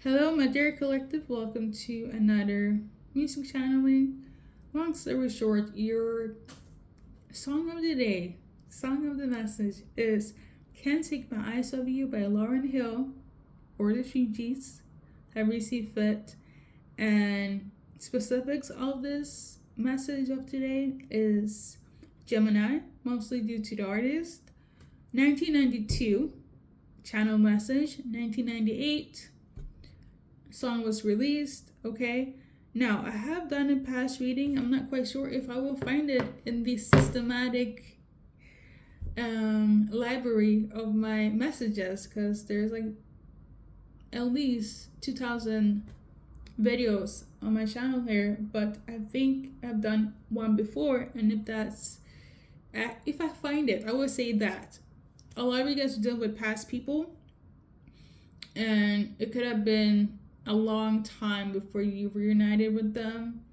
Hello, my dear collective. Welcome to another music channeling. Long story short, your song of the day, song of the message is Can't Take My Eyes Off You by Lauryn Hill or the Fugees, however you see fit. And specifics of this message of today is Gemini, mostly due to the artist. 1992, channel message. 1998, song was released. Okay, now I have done a past reading. I'm not quite sure if I will find it in the systematic library of my messages, because there's like at least 2,000 videos on my channel here, but I think I've done one before, and if I find it, I would say that a lot of you guys deal with past people, and it could have been a long time before you reunited with them.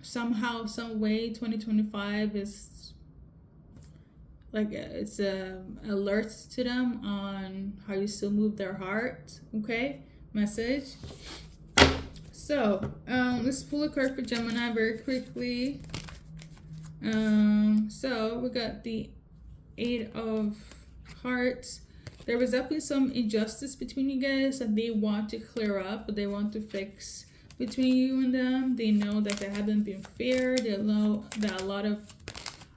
Somehow, some way, 2025 is like it's a alert to them on how you still move their heart. Okay, message. So let's pull a card for Gemini very quickly. So we got the Eight of Hearts. There was definitely some injustice between you guys that they want to clear up, but they want to fix between you and them. They know that they haven't been fair. They know that a lot of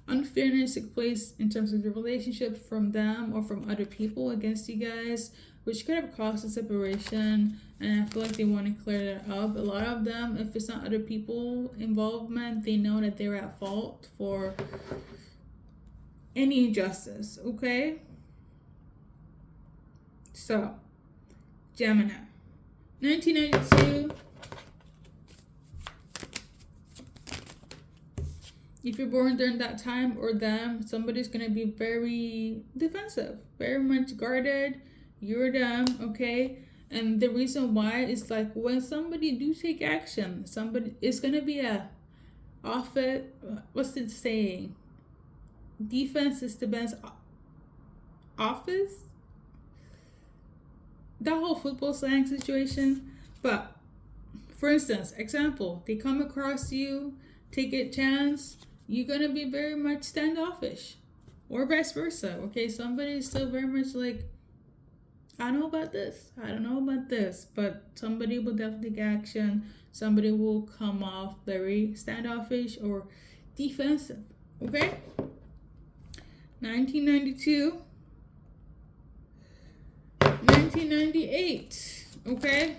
unfairness took place in terms of the relationship from them or from other people against you guys, which could have caused a separation. And I feel like they want to clear that up. A lot of them, if it's not other people involvement, they know that they're at fault for any injustice. Okay, so Gemini, 1992. If you're born during that time or them, somebody's gonna be very defensive, very much guarded. You're them, okay? And the reason why is like when somebody do take action, somebody it's gonna be a off it. What's it saying? Defense is the best office. That whole football slang situation. But for instance, example, they come across you, take a chance, you're gonna be very much standoffish, or vice versa. Okay, somebody's still very much like, I don't know about this, but somebody will definitely take action. Somebody will come off very standoffish or defensive. Okay, 1992, 1998. Okay,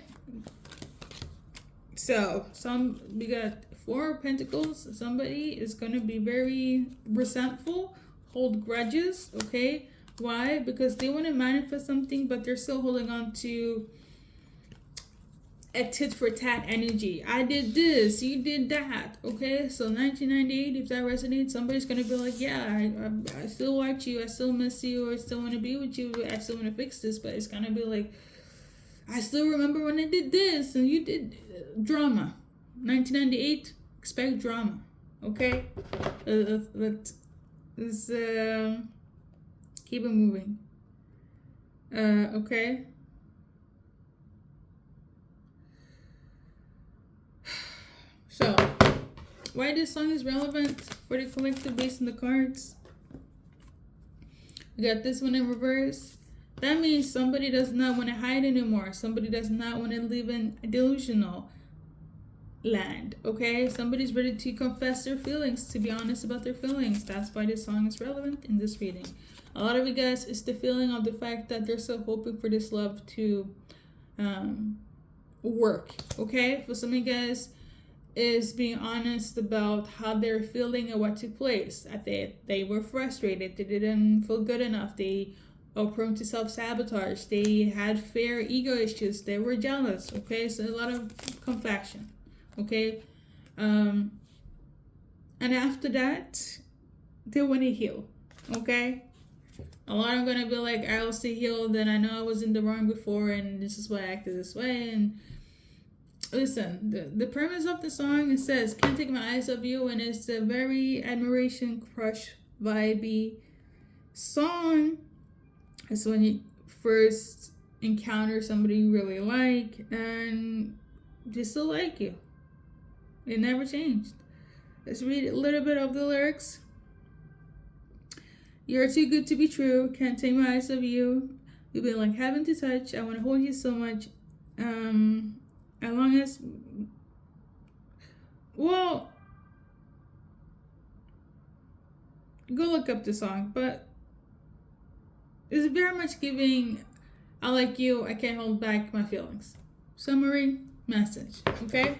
so we got Four of Pentacles. Somebody is gonna be very resentful, hold grudges. Okay, why? Because they want to manifest something, but they're still holding on to a tit for tat energy. I did this, you did that. Okay, so 1998, if that resonates, somebody's gonna be like, yeah, I still watch you, I still miss you, I still want to be with you, I still want to fix this. But it's gonna be like, I still remember when I did this and you did drama. 1998, expect drama. Okay, let's keep it moving. Okay. So, why this song is relevant for the collective based on the cards? We got this one in reverse. That means somebody does not want to hide anymore. Somebody does not want to live in delusional land. Okay, somebody's ready to confess their feelings, to be honest about their feelings. That's why this song is relevant in this reading. A lot of you guys, it's the feeling of the fact that they're still hoping for this love to work. Okay, for some of you guys, is being honest about how they're feeling and what took place. That they were frustrated, they didn't feel good enough, they are prone to self-sabotage, they had fear, ego issues, they were jealous. Okay, so a lot of confession. Okay, and after that, they want to heal. Okay, a lot are gonna be like, I'll stay healed, and I know I was in the wrong before, and this is why I acted this way. And listen, the premise of the song, it says, can't take my eyes off you, and it's a very admiration, crush, vibey song. It's when you first encounter somebody you really like and they still like you. It never changed. Let's read a little bit of the lyrics. You're too good to be true. Can't take my eyes off you. You've been like heaven to touch. I want to hold you so much. As long as, well, go look up the song, but it's very much giving, I like you, I can't hold back my feelings. Summary, message, okay?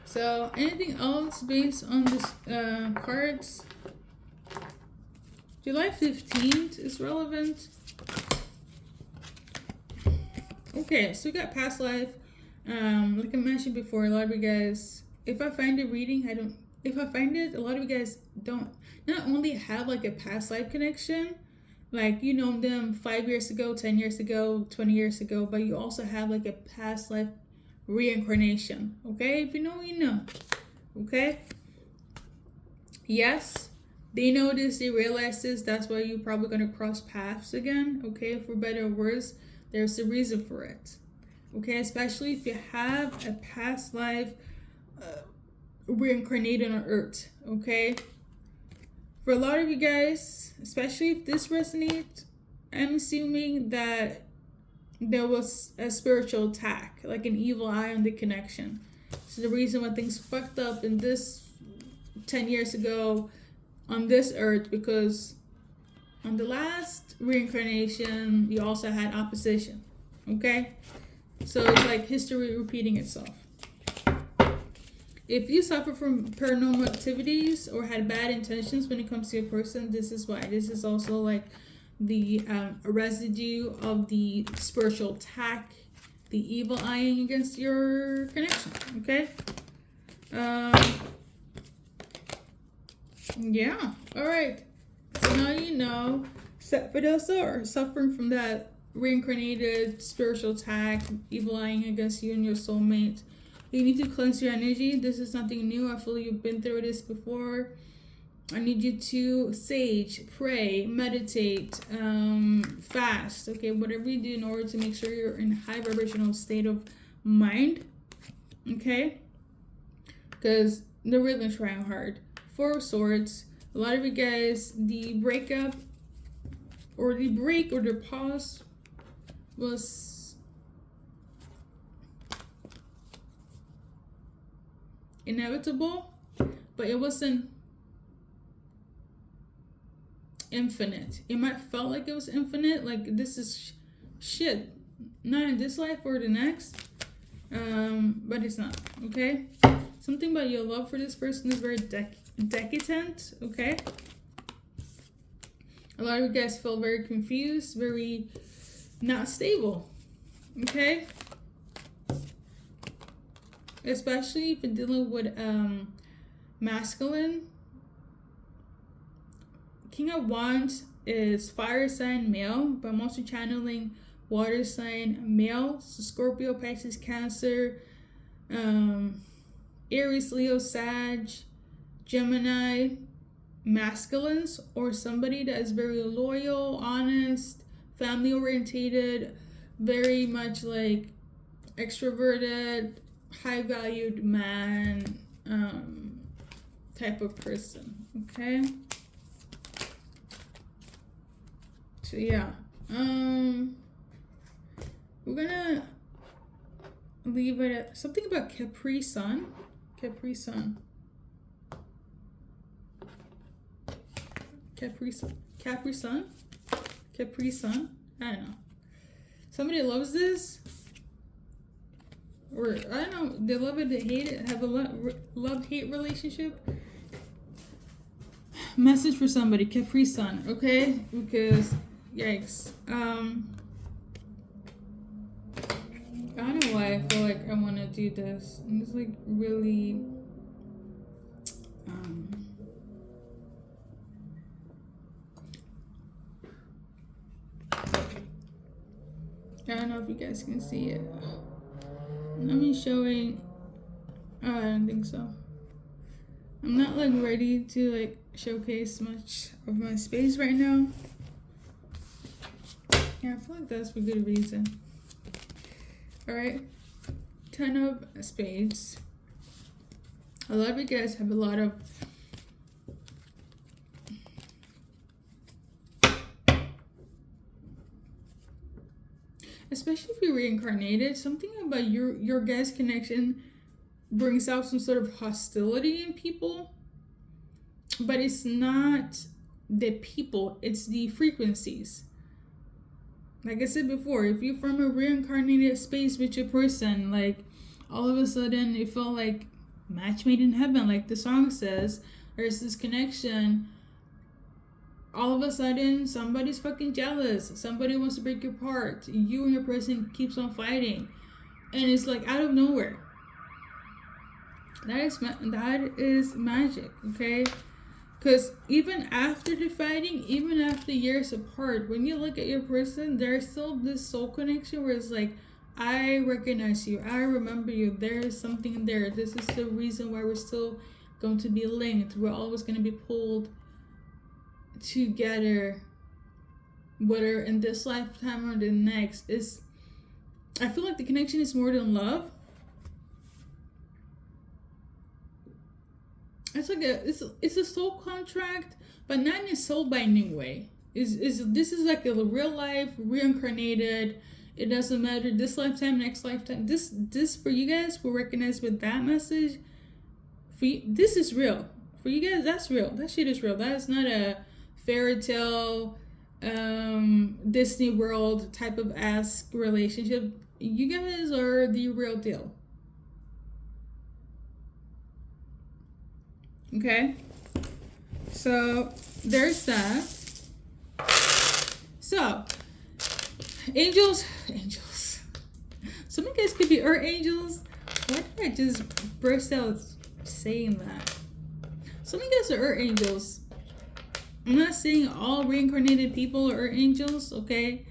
So, anything else based on this cards? July 15th is relevant. Okay, so we got past life. Like I mentioned before, a lot of you guys, if I find a reading, if I find it, a lot of you guys don't not only have like a past life connection, like you know them 5 years ago, 10 years ago, 20 years ago, but you also have like a past life reincarnation. Okay, if you know, you know. Okay, yes, they know this, they realize this, that's why you're probably gonna cross paths again. Okay, for better or worse, there's a reason for it. Okay, especially if you have a past life reincarnated on Earth. Okay, for a lot of you guys, especially if this resonates, I'm assuming that there was a spiritual attack, like an evil eye on the connection. So the reason why things fucked up in this 10 years ago on this Earth, because on the last reincarnation, you also had opposition. Okay, so it's like history repeating itself. If you suffer from paranormal activities or had bad intentions when it comes to a person, this is why. This is also like the residue of the spiritual attack, the evil eyeing against your connection. Okay. Yeah. All right. So now you know. Except for those that are suffering from that reincarnated spiritual attack, evil eyeing against you and your soulmate, you need to cleanse your energy. This is nothing new. I feel you've been through this before. I need you to sage, pray, meditate, fast. Okay, whatever you do in order to make sure you're in a high vibrational state of mind. Okay, because they're really trying hard. Four of Swords. A lot of you guys, the breakup or the break or the pause was inevitable, but it wasn't infinite. It might felt like it was infinite, like this is shit, not in this life or the next, but it's not. Okay, something about your love for this person is very decadent. Okay, a lot of you guys feel very confused, very not stable. Okay, especially if you're dealing with masculine. King of Wands is fire sign male, but I'm also channeling water sign male. So Scorpio, Pisces, Cancer, Aries, Leo, Sag, Gemini, masculines, or somebody that is very loyal, honest, family orientated, very much like extroverted, high valued man type of person. Okay, so yeah, we're gonna leave it at something about Capri Sun. Capri Sun. Capri Sun. Capri Sun. Capri Sun. I don't know. Somebody loves this, or I don't know, they love it, they hate it, have a love-hate relationship. Message for somebody, Capri Sun, okay? Because yikes. I don't know why I feel like I want to do this. And it's like really I don't know if you guys can see it. Let me showing. Oh, I don't think so. I'm not like ready to like showcase much of my space right now. Yeah, I feel like that's for good reason. Alright. 10 of spades. A lot of you guys have a lot of especially if you're reincarnated, something about your guys' connection brings out some sort of hostility in people. But it's not the people, it's the frequencies. Like I said before, if you're from a reincarnated space with your person, like all of a sudden it felt like match made in heaven, like the song says, there's this connection. All of a sudden somebody's fucking jealous, somebody wants to break your heart, you and your person keeps on fighting, and it's like out of nowhere. That is magic, okay? Because even after the fighting, even after years apart, when you look at your person, there's still this soul connection where it's like, I recognize you, I remember you, there is something there, this is the reason why we're still going to be linked, we're always going to be pulled together, whether in this lifetime or the next. Is I feel like the connection is more than love. It's like it's a soul contract, but not in a soul binding way. This is like a real life reincarnated. It doesn't matter this lifetime, next lifetime. This for you guys will recognize with that message. For you, this is real. For you guys, that's real. That shit is real. That is not a fairy tale, Disney World type of ass relationship. You guys are the real deal. Okay, so there's that. So angels. Some of you guys could be earth angels. Why did I just burst out saying that? Some of you guys are earth angels. I'm not saying all reincarnated people are earth angels, okay?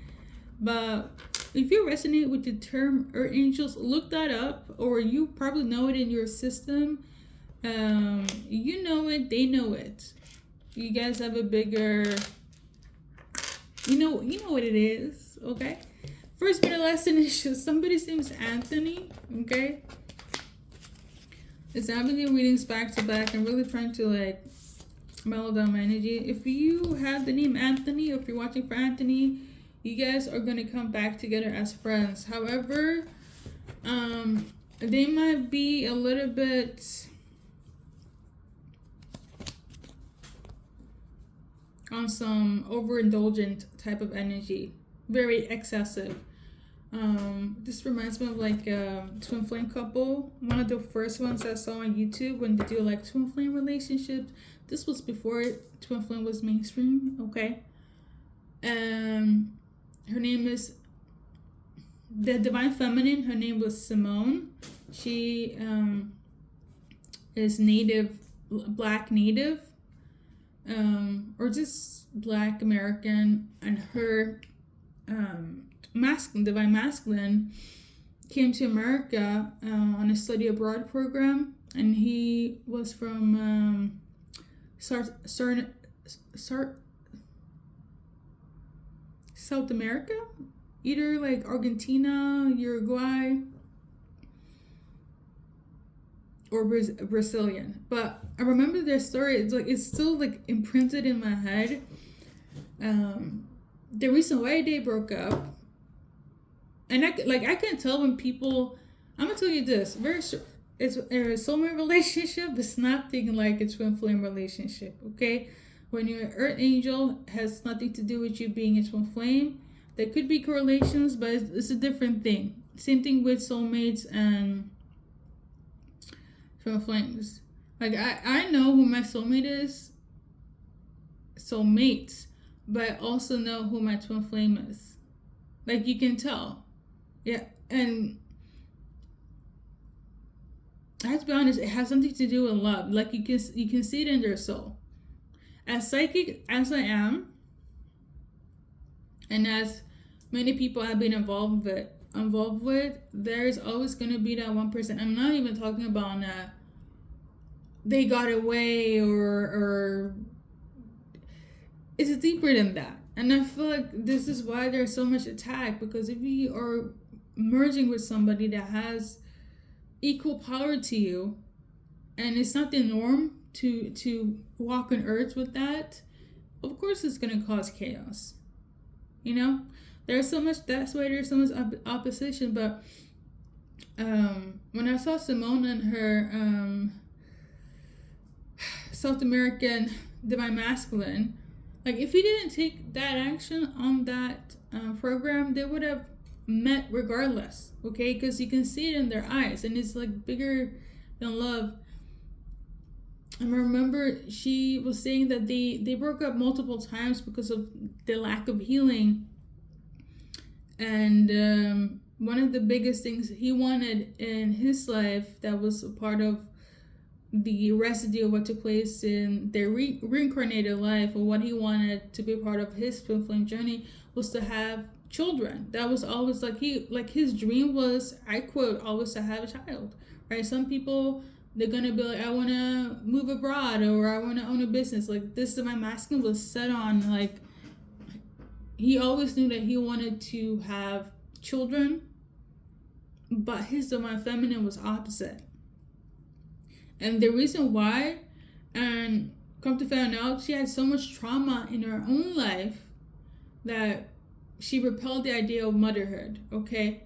But if you resonate with the term earth angels, look that up, or you probably know it in your system. You know it, they know it. You guys have a bigger, you know what it is, okay? First, middle, last initial. Somebody's name is Anthony, okay? It's having the readings back to back. I'm really trying to like mellow down my energy. If you have the name Anthony, or if you're watching for Anthony, you guys are gonna come back together as friends. However, they might be a little bit on some overindulgent type of energy, very excessive. This reminds me of like a twin flame couple. One of the first ones I saw on YouTube when they do like twin flame relationships. This was before twin flame was mainstream, okay? Her name is the Divine Feminine. Her name was Simone. She is Black Native, or just Black American, and her Divine Masculine came to America on a study abroad program, and he was from South America, either like Argentina, Uruguay, or Brazilian. But I remember their story. It's still like imprinted in my head. The reason why they broke up, and I can tell when people. I'm gonna tell you this. It's a soulmate relationship. It's nothing like a twin flame relationship. Okay, when you're an earth angel, has nothing to do with you being a twin flame. There could be correlations, but it's a different thing. Same thing with soulmates and twin flames. Like I know who my soulmate is. Soulmates, but I also know who my twin flame is. Like you can tell. Yeah, and I have to be honest, it has something to do with love. Like you can see it in their soul. As psychic as I am, and as many people have been involved with, there's always gonna be that 1%. I'm not even talking about they got away or it's deeper than that. And I feel like this is why there's so much attack, because if you are merging with somebody that has equal power to you, and it's not the norm to walk on earth with that, of course it's going to cause chaos. You know, there's so much, that's why there's so much opposition. But when I saw Simone and her South American Divine Masculine, like if he didn't take that action on that program, they would have met regardless, okay? Because you can see it in their eyes, and it's like bigger than love. I remember she was saying that they broke up multiple times because of the lack of healing. And one of the biggest things he wanted in his life, that was a part of the residue of what took place in their reincarnated life, or what he wanted to be part of his twin flame journey, was to have children. That was always like his dream was, I quote, always to have a child, right? Some people, they're gonna be like, I want to move abroad, or I want to own a business. Like this Divine Masculine was set on, like, he always knew that he wanted to have children, but his Divine Feminine was opposite. And the reason why, and come to find out, she had so much trauma in her own life that she repelled the idea of motherhood, okay?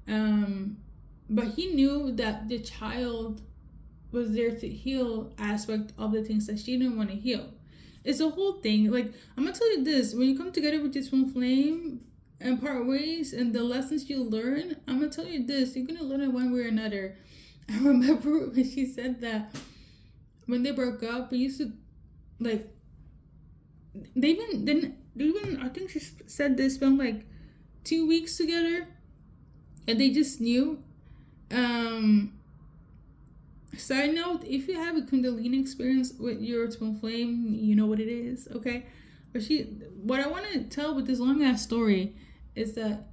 But he knew that the child was there to heal aspect of the things that she didn't want to heal. It's a whole thing. Like, I'm gonna tell you this, when you come together with this twin flame and part ways, and the lessons you learn, I'm gonna tell you this, you're gonna learn it one way or another. I remember when she said that when they broke up, we used to, like, they even I think she said they spent like 2 weeks together, and they just knew. Side note, if you have a Kundalini experience with your twin flame, you know what it is, okay? But what I want to tell with this long ass story is that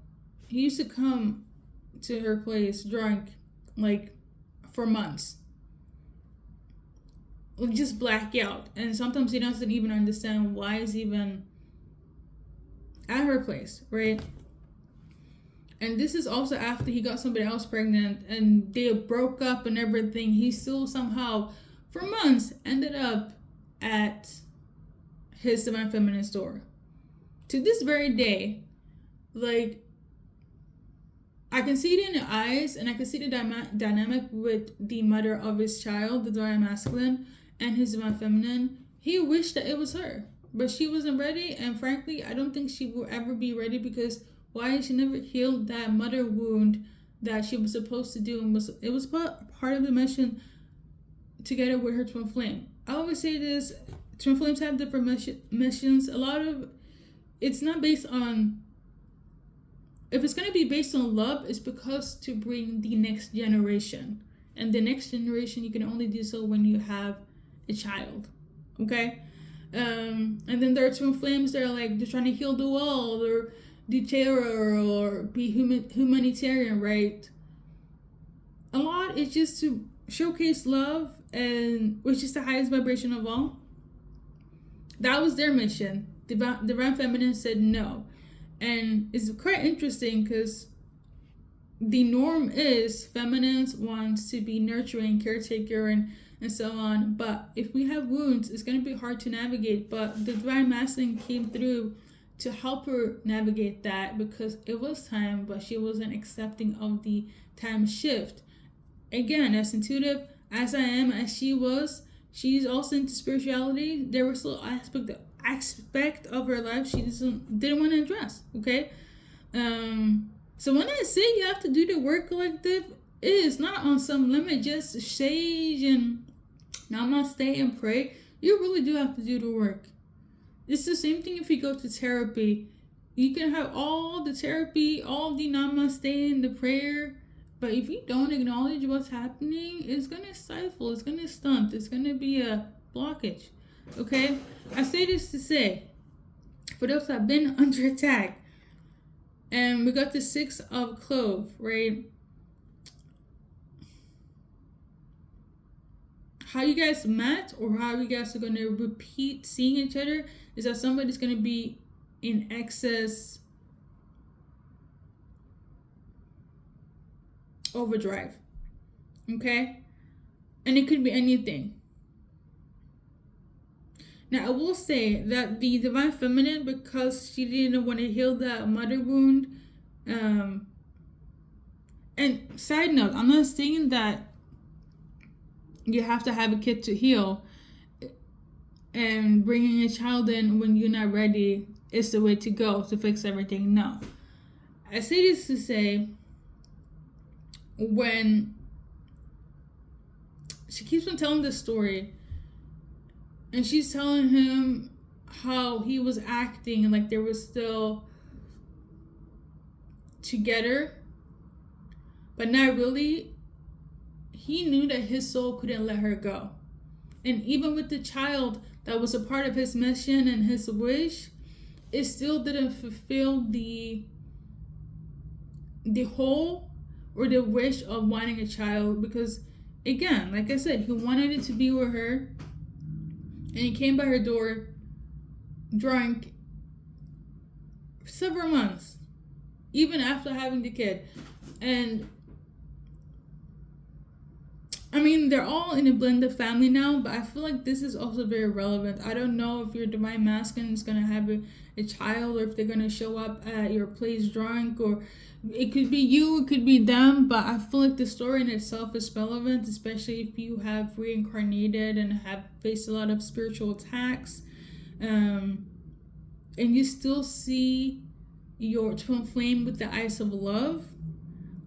he used to come to her place drunk, like, for months. Just black out. And sometimes he doesn't even understand why he's even at her place, right? And this is also after he got somebody else pregnant and they broke up and everything. He still somehow, for months, ended up at his Divine Feminine store. To this very day, like, I can see it in the eyes, and I can see the dynamic with the mother of his child, the Divine Masculine, and his Divine Feminine. He wished that it was her, but she wasn't ready, and frankly, I don't think she will ever be ready, because why she never healed that mother wound that she was supposed to do, and it was part of the mission together with her twin flame. I always say this, twin flames have different missions. A lot of it's not based on, if it's going to be based on love, it's because to bring the next generation, and the next generation you can only do so when you have a child, okay? And then there are twin flames that are like, they're trying to heal the world, or do terror, or be humanitarian, right? A lot is just to showcase love, and which is the highest vibration of all. That was their mission. Divine Feminine said no. And it's quite interesting because the norm is feminines wants to be nurturing, caretaker, and so on. But if we have wounds, it's going to be hard to navigate. But the Divine Masculine came through to help her navigate that, because it was time, but she wasn't accepting of the time shift. Again, as intuitive as I am, as she was, she's also into spirituality. There was still aspect of her life she didn't want to address, okay? So when I say you have to do the work collective, it is not on some limit, just sage and namaste and pray. You really do have to do the work. It's the same thing if you go to therapy. You can have all the therapy, all the namaste and the prayer, but if you don't acknowledge what's happening, it's going to stifle, it's going to stunt, it's going to be a blockage, okay? I say this to say, for those that have been under attack, and we got the 6 of Clove, right? How you guys met, or how you guys are going to repeat seeing each other, is that somebody's going to be in excess overdrive. Okay? And it could be anything. Now, I will say that the divine feminine, because she didn't want to heal that mother wound, and side note, I'm not saying that you have to have a kid to heal, and bringing a child in when you're not ready is the way to go to fix everything. No. I say this to say, when she keeps on telling this story, and she's telling him how he was acting like they were still together, but not really. He knew that his soul couldn't let her go. And even with the child that was a part of his mission and his wish, it still didn't fulfill the whole or the wish of wanting a child, because again, like I said, he wanted it to be with her. And he came by her door drunk several months, even after having the kid. And I mean, they're all in a blended family now, but I feel like this is also very relevant. I don't know if your divine masculine is going to have a child, or if they're going to show up at your place drunk, or it could be you, it could be them, but I feel like the story in itself is relevant, especially if you have reincarnated and have faced a lot of spiritual attacks, and you still see your twin flame with the eyes of love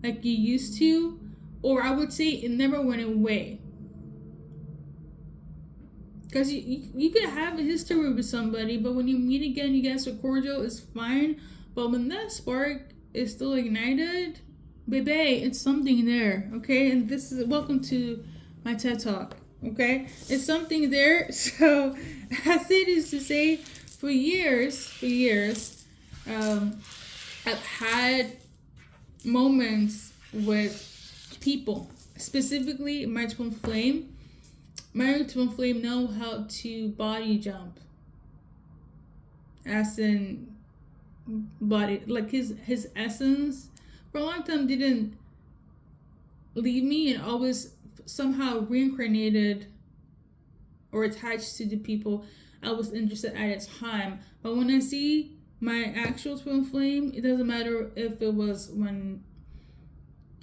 like you used to, or I would say it never went away. Because you could have a history with somebody, but when you meet again, you guys are cordial, it's fine. But when that spark is still ignited, baby, it's something there, okay? And this is, welcome to my TED Talk, okay? It's something there. So I say this to say, for years, I've had moments with people, specifically my twin flame. My twin flame know how to body jump, as in body, like his essence for a long time didn't leave me, and always somehow reincarnated or attached to the people I was interested at a time. But when I see my actual twin flame, it doesn't matter if it was when,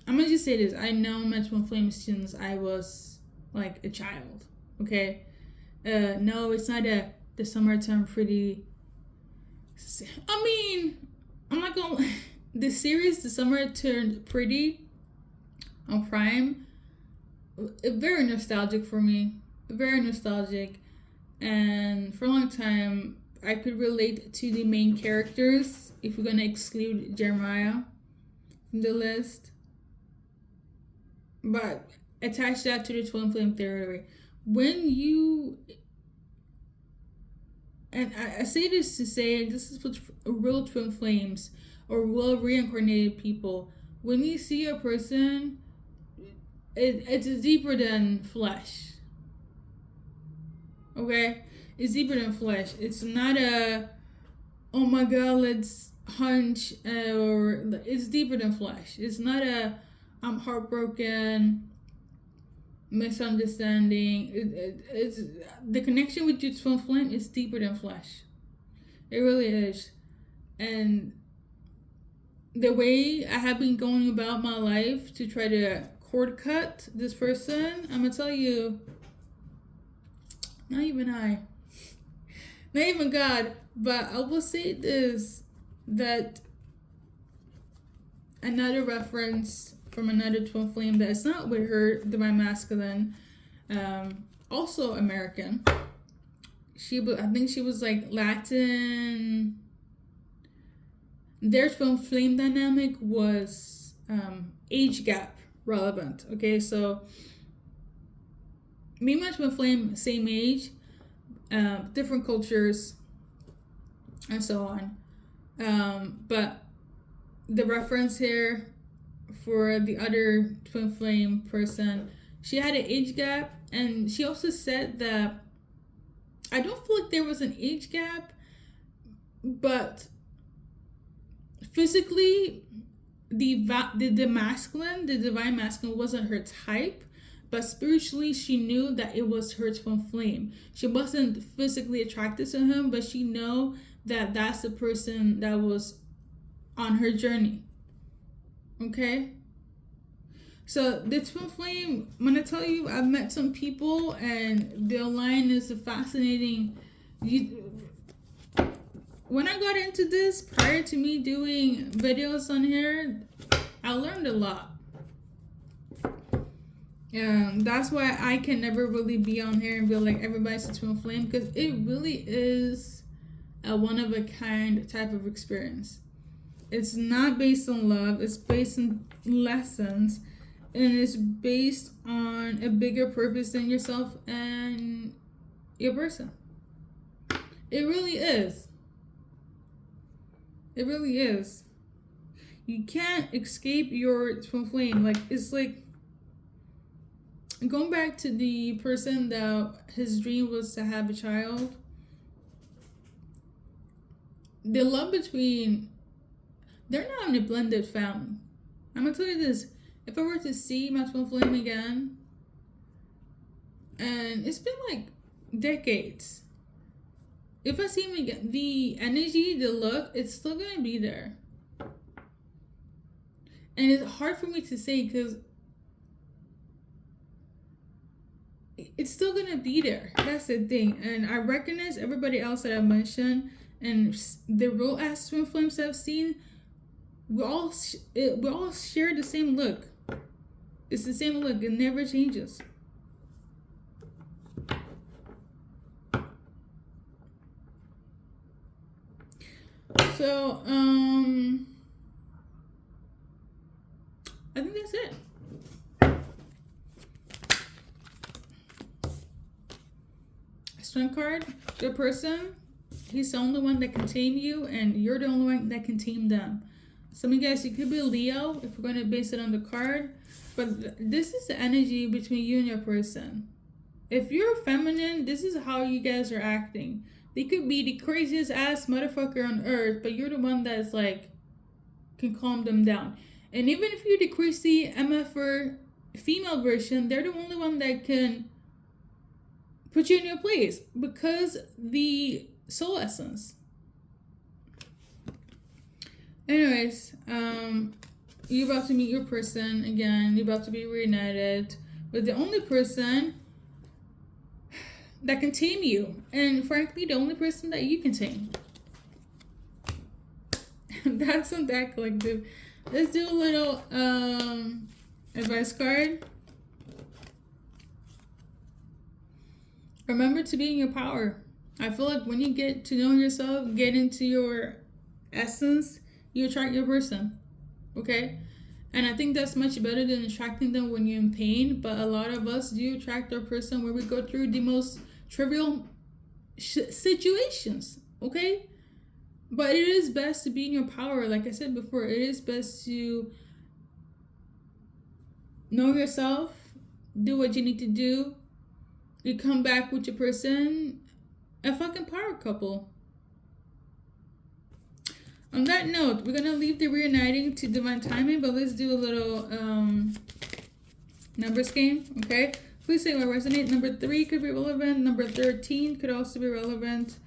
I'm gonna just say this, I know my twin flame since I was like a child, okay? No, it's not the summertime pretty. I mean, I'm not gonna, the series The Summer Turned Pretty on Prime, very nostalgic for me, very nostalgic. And for a long time, I could relate to the main characters, if we're gonna exclude Jeremiah from the list. But attach that to the twin flame theory. When you, and I say this to say, this is for real twin flames or real reincarnated people. When you see a person, it's deeper than flesh. Okay? It's deeper than flesh. It's not a, oh my God, let's hunch, or it's deeper than flesh. It's not a, I'm heartbroken, misunderstanding. It's the connection with your twin flame is deeper than flesh. It really is. And the way I have been going about my life to try to cord cut this person, I'm gonna tell you, not even God, but I will say this, that another reference from another twin flame that is not with her divine masculine, also American. I think she was like Latin. Their twin flame dynamic was age gap relevant. Okay, so me and my twin flame, same age, different cultures, and so on. But the reference here for the other twin flame person, she had an age gap, and she also said that I don't feel like there was an age gap, but physically, the masculine, the divine masculine, wasn't her type. But spiritually, she knew that it was her twin flame. She wasn't physically attracted to him, but she knew that that's the person that was on her journey. Okay? So the twin flame, when I tell you, I've met some people and their line is fascinating. When I got into this, prior to me doing videos on here, I learned a lot. That's why I can never really be on here and be like everybody's a twin flame, because it really is a one of a kind type of experience. It's not based on love, it's based on lessons, and it's based on a bigger purpose than yourself and your person. It really is. It really is. You can't escape your twin flame. Like, it's like going back to the person that his dream was to have a child. The love between, they're not in a blended family. I'm gonna tell you this. If I were to see my twin flame again, and it's been like decades, if I see him again, the energy, the look, it's still gonna be there. And it's hard for me to say because it's still gonna be there. That's the thing. And I recognize everybody else that I mentioned and the real ass twin flames I've seen. We all share the same look. It's the same look. It never changes. So I think that's it. Strength card, your person, he's the only one that can tame you, and you're the only one that can tame them. Some of you guys, you could be Leo if we're going to base it on the card, but this is the energy between you and your person. If you're feminine, this is how you guys are acting. They could be the craziest ass motherfucker on earth, but you're the one that's like, can calm them down. And even if you're the crazy MFer female version, they're the only one that can put you in your place because the soul essence. Anyways, you're about to meet your person again. You're about to be reunited with the only person that can tame you, and frankly, the only person that you can tame. That's on that collective. Let's do a little advice card. Remember to be in your power. I feel like when you get to know yourself, get into your essence, you attract your person. Okay? And I think that's much better than attracting them when you're in pain. But a lot of us do attract our person when we go through the most trivial situations. Okay? But it is best to be in your power. Like I said before, it is best to know yourself, do what you need to do. You come back with your person, a fucking power couple. On that note, we're gonna leave the reuniting to divine timing, but let's do a little numbers game, okay? Please say what resonate. Number 3 could be relevant. Number 13 could also be relevant.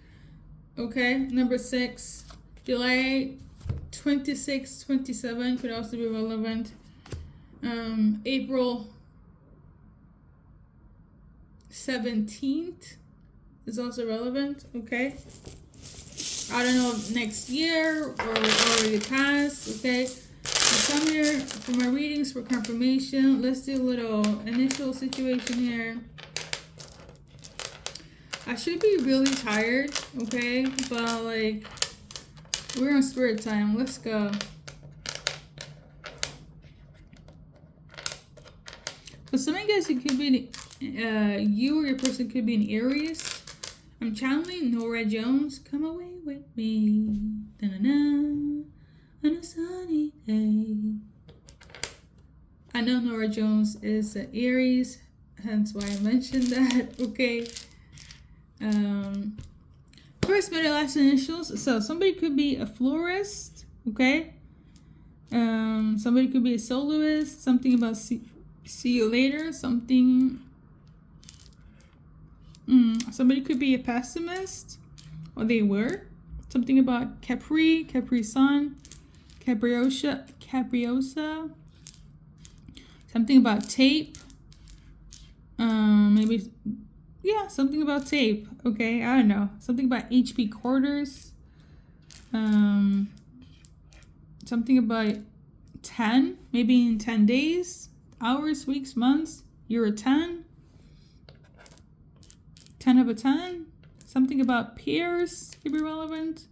Okay, number 6, July 26, 27 could also be relevant. April 17th is also relevant, okay? I don't know if next year or already passed, okay? I come here for my readings for confirmation. Let's do a little initial situation here. I should be really tired, okay? But like, we're on spirit time. Let's go. For some of you guys, it could be you or your person could be an Aries. I'm channeling Nora Jones. Come away with me. Da-na-na, on a sunny day. I know Nora Jones is an Aries, hence why I mentioned that. Okay. First, middle, last initials. So somebody could be a florist, okay? Somebody could be a soloist. Something about see you later. Something. Somebody could be a pessimist, or they were. Something about Capri Sun, Capriosa. Something about tape. Maybe. Yeah, something about tape. Okay, I don't know. Something about HP quarters. Something about 10. Maybe in 10 days, hours, weeks, months. You're a 10. 10 of a 10. Something about peers could be relevant.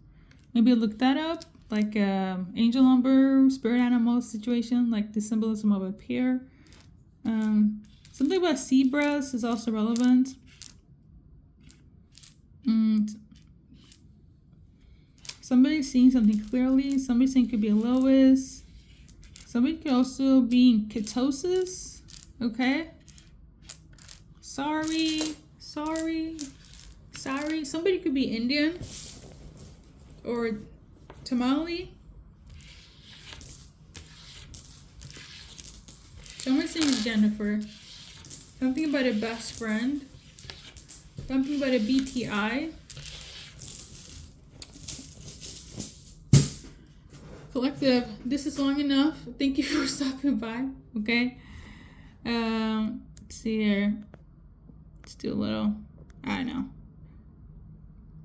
Maybe look that up. Like angel number, spirit animal situation. Like the symbolism of a peer. Something about zebras is also relevant. Somebody's seeing something clearly. Somebody saying could be a Lois. Somebody could also be in ketosis. Okay. Sorry. Somebody could be Indian or Tamale. Someone's saying Jennifer. Something about a best friend. Something about a BPI. Collective, this is long enough. Thank you for stopping by. Okay. Let's see here. Let's do a little, I don't know.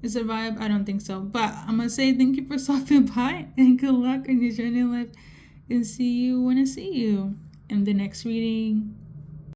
Is it a vibe? I don't think so. But I'm going to say thank you for stopping by and good luck on your journey in life. And see you when I see you in the next reading.